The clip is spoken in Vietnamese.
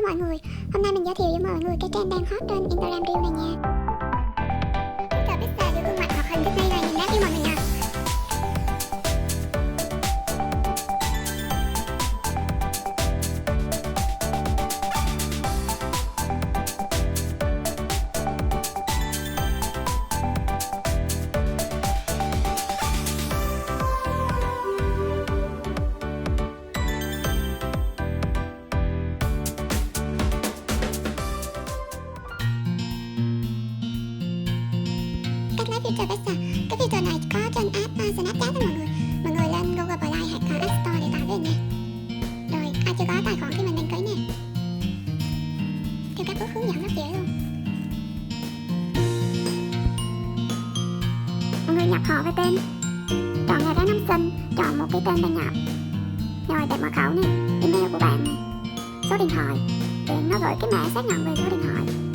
mọi người, hôm nay mình giới thiệu với mọi người cái trend đang hot trên Instagram Reel này nha. I Pixar đưa gương mặt hoạt hình cách đây là nhìn đáp với mọi người nha. Cách lấy filter Pixar. Cái filter này có trên app Snapchat đó mọi người. Mọi người lên Google Play hoặc App Store để tải về nha. Rồi ai chưa có tài khoản thì mình đăng ký nè. Theo các bước hướng dẫn rất dễ luôn. Mọi người nhập họ với tên, chọn ngày tháng năm sinh, chọn một cái tên bạn nhập, rồi đặt mật khẩu nè, email của bạn nè, số điện thoại, để nó gửi cái mã xác nhận về số điện thoại.